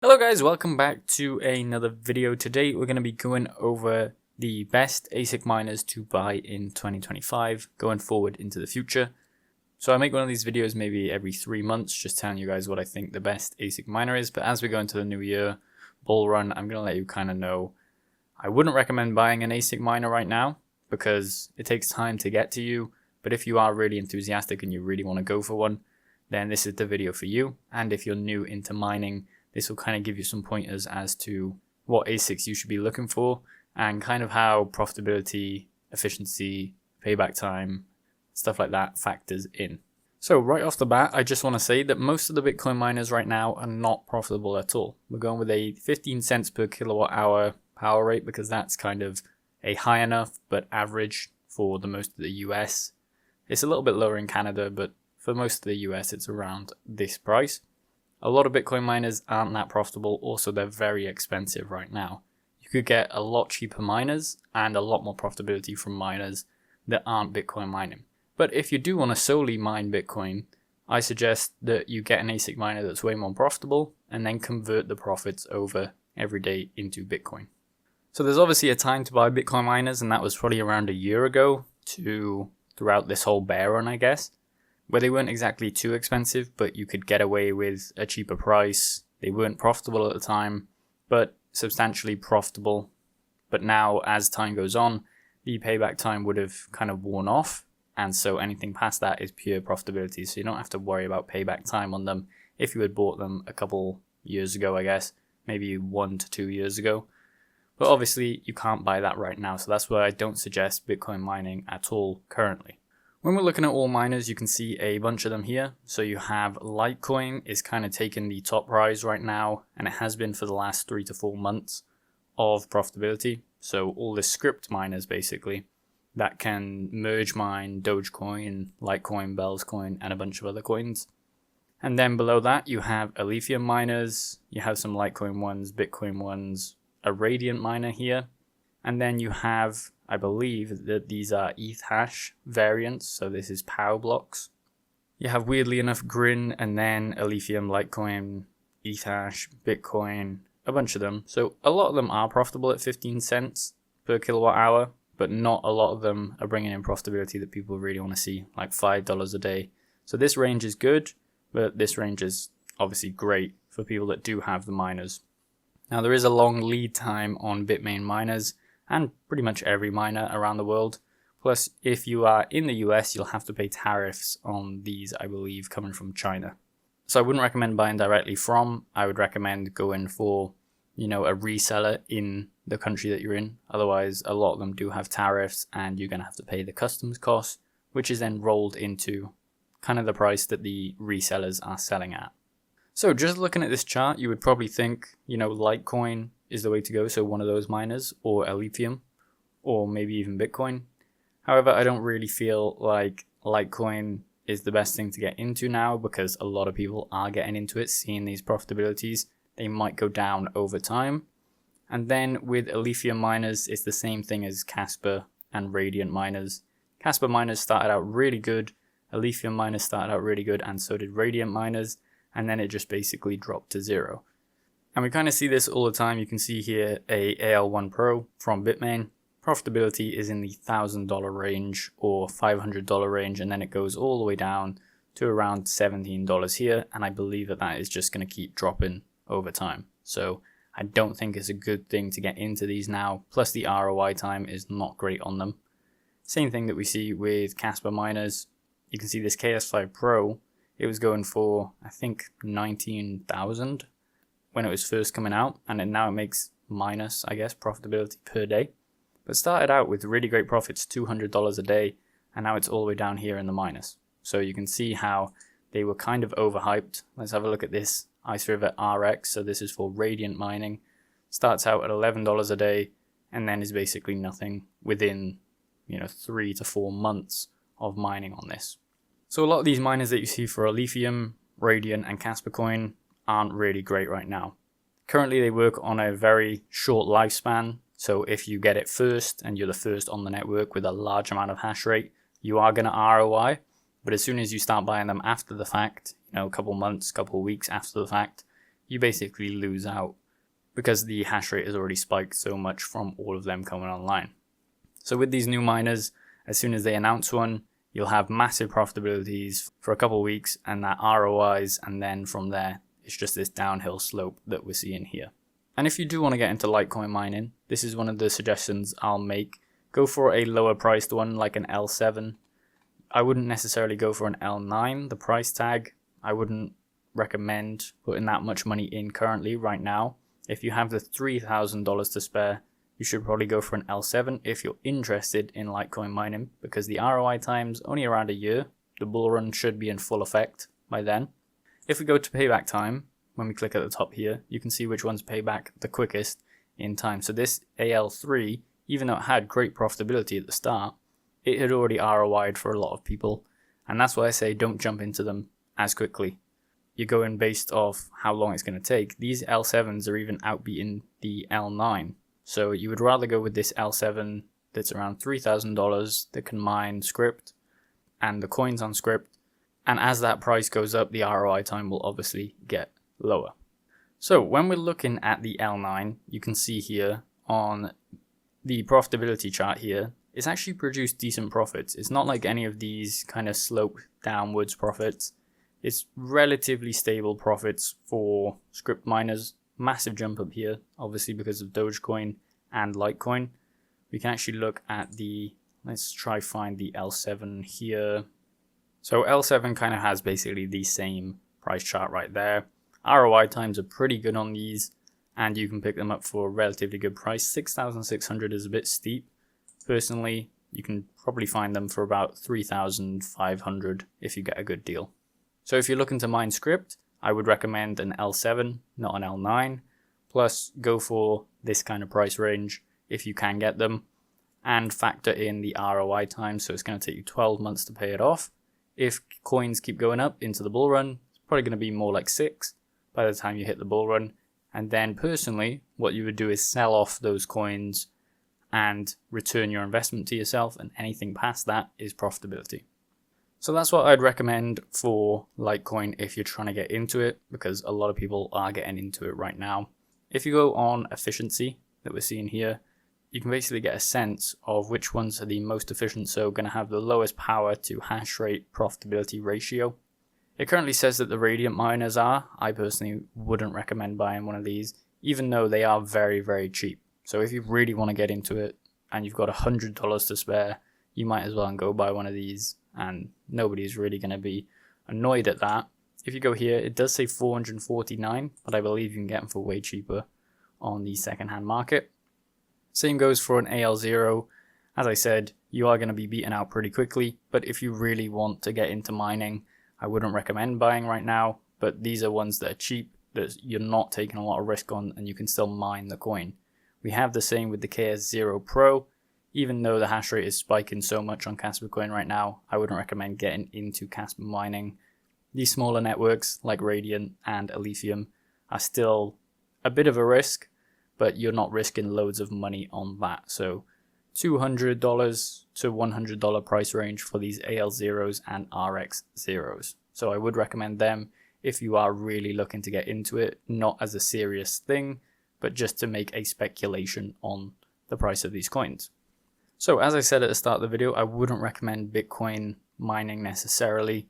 Hello guys, welcome back to another video. Today we're going to be going over the best ASIC miners to buy in 2025 going forward into the future. So I make one of these videos maybe every 3 months just telling you guys what I think the best ASIC miner is, but as we go into the new year, Bullrun, I'm going to let you kind of know I wouldn't recommend buying an ASIC miner right now because it takes time to get to you, but if you are really enthusiastic and you really want to go for one, then this is the video for you. And if you're new into mining, this will kind of give you some pointers as to what ASICs you should be looking for and kind of how profitability, efficiency, payback time, stuff like that factors in. So right off the bat, I just want to say that most of the Bitcoin miners right now are not profitable at all. We're going with a 15 cents per kilowatt hour power rate because that's kind of a high enough but average for the most of the US. It's a little bit lower in Canada, but for most of the US it's around this price. A lot of Bitcoin miners aren't that profitable, also they're very expensive right now. You could get a lot cheaper miners and a lot more profitability from miners that aren't Bitcoin mining. But if you do want to solely mine Bitcoin, I suggest that you get an ASIC miner that's way more profitable and then convert the profits over every day into Bitcoin. So there's obviously a time to buy Bitcoin miners, and that was probably around a year ago to throughout this whole bear run, I guess, where they weren't exactly too expensive, but you could get away with a cheaper price. They weren't profitable at the time, but substantially profitable. But now, as time goes on, the payback time would have kind of worn off, and so anything past that is pure profitability, so you don't have to worry about payback time on them if you had bought them a couple years ago, I guess, maybe 1 to 2 years ago. But obviously, you can't buy that right now, so that's why I don't suggest Bitcoin mining at all currently. When we're looking at all miners, you can see a bunch of them here. So you have Litecoin is kind of taking the top prize right now, and it has been for the last 3 to 4 months of profitability. So all the script miners basically that can merge mine Dogecoin, Litecoin, Bells coin, and a bunch of other coins. And then below that you have Ethereum miners, you have some Litecoin ones, Bitcoin ones, a Radiant miner here, and then you have, I believe that these are ETH hash variants, so this is power blocks. You have, weirdly enough, Grin, and then Ethereum, Litecoin, ETH hash, Bitcoin, a bunch of them. So a lot of them are profitable at 15 cents per kilowatt hour, but not a lot of them are bringing in profitability that people really want to see, like $5 a day. So this range is good, but this range is obviously great for people that do have the miners. Now there is a long lead time on Bitmain miners, and pretty much every miner around the world. Plus, if you are in the US, you'll have to pay tariffs on these, I believe, coming from China. So I wouldn't recommend buying directly from. I would recommend going for, a reseller in the country that you're in. Otherwise, a lot of them do have tariffs, and you're going to have to pay the customs costs, which is then rolled into kind of the price that the resellers are selling at. So just looking at this chart, you would probably think, Litecoin is the way to go, so one of those miners, or Ethereum, or maybe even Bitcoin. However, I don't really feel like Litecoin is the best thing to get into now because a lot of people are getting into it, seeing these profitabilities. They might go down over time. And then with Ethereum miners, it's the same thing as Kaspa and Radiant miners. Kaspa miners started out really good, Ethereum miners started out really good, and so did Radiant miners, and then it just basically dropped to zero. And we kind of see this all the time. You can see here a AL1 Pro from Bitmain. Profitability is in the $1,000 range or $500 range, and then it goes all the way down to around $17 here. And I believe that is just going to keep dropping over time. So I don't think it's a good thing to get into these now. Plus the ROI time is not great on them. Same thing that we see with Kaspa miners. You can see this KS5 Pro. It was going for, I think, 19,000 when it was first coming out, and now it makes minus, I guess, profitability per day. But started out with really great profits, $200 a day, and now it's all the way down here in the minus. So you can see how they were kind of overhyped. Let's have a look at this Ice River RX. So this is for Radiant mining. Starts out at $11 a day, and then is basically nothing within 3 to 4 months of mining on this. So a lot of these miners that you see for Ethereum, Radiant, and Kaspa coin aren't really great right now. Currently they work on a very short lifespan, so if you get it first and you're the first on the network with a large amount of hash rate, you are going to ROI, but as soon as you start buying them after the fact, a couple months, couple weeks after the fact, you basically lose out because the hash rate has already spiked so much from all of them coming online. So with these new miners, as soon as they announce one, you'll have massive profitabilities for a couple of weeks and that ROIs, and then from there, it's just this downhill slope that we're seeing here. And if you do want to get into Litecoin mining, this is one of the suggestions I'll make. Go for a lower priced one like an L7. I wouldn't necessarily go for an L9. The price tag, I wouldn't recommend putting that much money in currently right now. If you have the $3,000 to spare, you should probably go for an L7 if you're interested in Litecoin mining, because the ROI time's only around a year. The Bullrun should be in full effect by then. If we go to payback time, when we click at the top here, you can see which ones pay back the quickest in time. So this AL3, even though it had great profitability at the start, it had already ROI'd for a lot of people. And that's why I say don't jump into them as quickly. You're going based off how long it's going to take. These L7s are even outbeating the L9. So you would rather go with this L7 that's around $3,000 that can mine script and the coins on script. And as that price goes up, the ROI time will obviously get lower. So when we're looking at the L9, you can see here on the profitability chart here, it's actually produced decent profits. It's not like any of these kind of slope downwards profits. It's relatively stable profits for script miners. Massive jump up here, obviously because of Dogecoin and Litecoin. We can actually look at the, let's try find the L7 here. So L7 kind of has basically the same price chart right there. ROI times are pretty good on these, and you can pick them up for a relatively good price. 6,600 is a bit steep. Personally, you can probably find them for about 3,500 if you get a good deal. So if you're looking to mine script, I would recommend an L7, not an L9. Plus, go for this kind of price range if you can get them, and factor in the ROI time. So it's going to take you 12 months to pay it off. If coins keep going up into the bull run, it's probably going to be more like 6 by the time you hit the bull run. And then personally, what you would do is sell off those coins and return your investment to yourself, and anything past that is profitability. So that's what I'd recommend for Litecoin if you're trying to get into it, because a lot of people are getting into it right now. If you go on efficiency that we're seeing here, you can basically get a sense of which ones are the most efficient, so going to have the lowest power to hash rate profitability ratio. It currently says that the Radiant miners are. I personally wouldn't recommend buying one of these, even though they are very, very cheap. So if you really want to get into it and you've got $100 to spare, you might as well go buy one of these, and nobody's really going to be annoyed at that. If you go here, it does say 449, but I believe you can get them for way cheaper on the secondhand market. Same goes for an AL0. As I said, you are going to be beaten out pretty quickly, but if you really want to get into mining, I wouldn't recommend buying right now, but these are ones that are cheap, that you're not taking a lot of risk on, and you can still mine the coin. We have the same with the KS0 Pro. Even though the hash rate is spiking so much on Kaspa coin right now, I wouldn't recommend getting into Kaspa mining. These smaller networks like Radiant and Elysium are still a bit of a risk, but you're not risking loads of money on that. So $200 to $100 price range for these AL0s and RX0s. So I would recommend them if you are really looking to get into it, not as a serious thing, but just to make a speculation on the price of these coins. So as I said at the start of the video, I wouldn't recommend Bitcoin mining necessarily.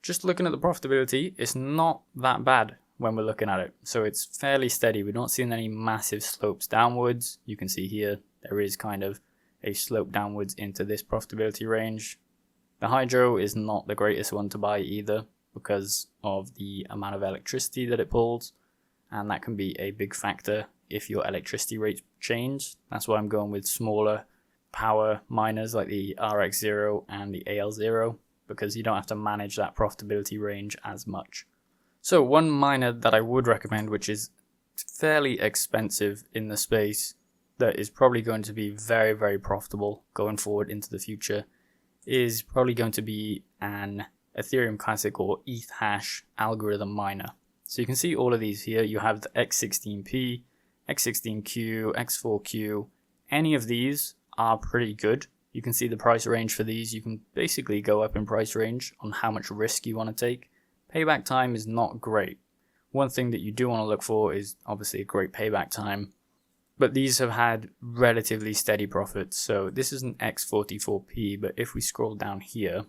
Just looking at the profitability, it's not that bad when we're looking at it. So it's fairly steady. We're not seeing any massive slopes downwards. You can see here, there is kind of a slope downwards into this profitability range. The hydro is not the greatest one to buy either because of the amount of electricity that it pulls. And that can be a big factor if your electricity rates change. That's why I'm going with smaller power miners like the RX0 and the AL0, because you don't have to manage that profitability range as much. So one miner that I would recommend, which is fairly expensive in the space, that is probably going to be very, very profitable going forward into the future, is probably going to be an Ethereum Classic or ETH hash algorithm miner. So you can see all of these here. You have the X16P, X16Q, X4Q. Any of these are pretty good. You can see the price range for these. You can basically go up in price range on how much risk you want to take. Payback time is not great. One thing that you do want to look for is obviously a great payback time, but these have had relatively steady profits. So this is an X44P, but if we scroll down here,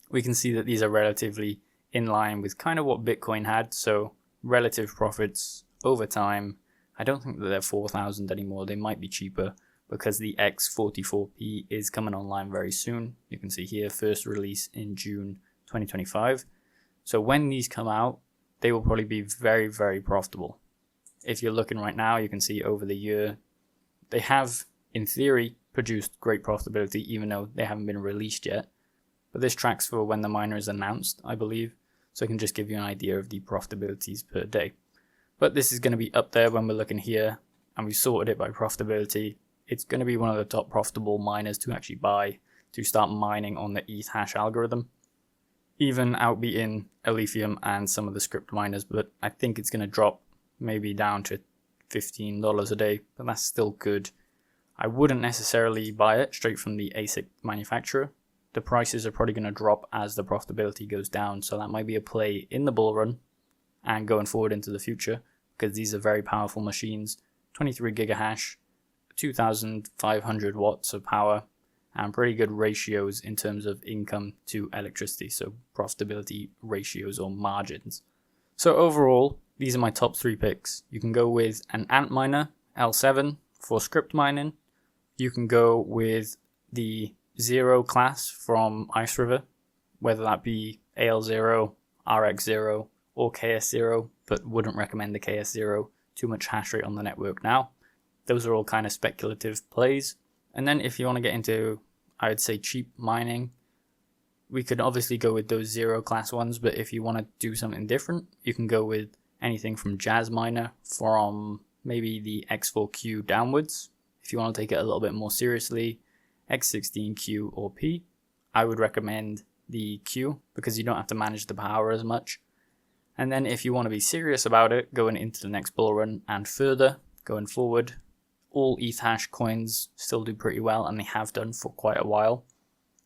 we can see that these are relatively in line with kind of what Bitcoin had. So relative profits over time. I don't think that they're 4,000 anymore. They might be cheaper because the X44P is coming online very soon. You can see here, first release in June 2025. So when these come out, they will probably be very, very profitable. If you're looking right now, you can see over the year, they have, in theory, produced great profitability, even though they haven't been released yet. But this tracks for when the miner is announced, I believe. So I can just give you an idea of the profitabilities per day. But this is going to be up there when we're looking here, and we sorted it by profitability. It's going to be one of the top profitable miners to actually buy to start mining on the ETH hash algorithm. Even outbeating Ethereum and some of the script miners, but I think it's going to drop maybe down to $15 a day, but that's still good. I wouldn't necessarily buy it straight from the ASIC manufacturer. The prices are probably going to drop as the profitability goes down, so that might be a play in the bull run and going forward into the future, because these are very powerful machines. 23 gigahash, 2,500 watts of power, and pretty good ratios in terms of income to electricity, so profitability ratios or margins. So overall, these are my top 3 picks. You can go with an Antminer L7 for script mining. You can go with the Zero class from Ice River, whether that be AL0, RX0, or KS0, but wouldn't recommend the KS0, too much hash rate on the network now. Those are all kind of speculative plays. And then if you want to get into, I would say, cheap mining, we could obviously go with those Zero class ones, but if you want to do something different, you can go with anything from Jazz Miner from maybe the X4Q downwards. If you want to take it a little bit more seriously, X16Q or P. I would recommend the Q because you don't have to manage the power as much. And then if you want to be serious about it, going into the next bull run and further going forward, all ETH hash coins still do pretty well, and they have done for quite a while.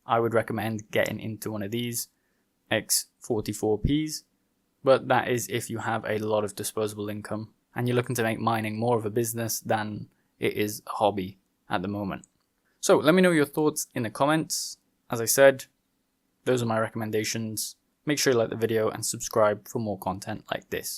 I would recommend getting into one of these X44Ps, but that is if you have a lot of disposable income and you're looking to make mining more of a business than it is a hobby at the moment. So let me know your thoughts in the comments. As I said, those are my recommendations. Make sure you like the video and subscribe for more content like this.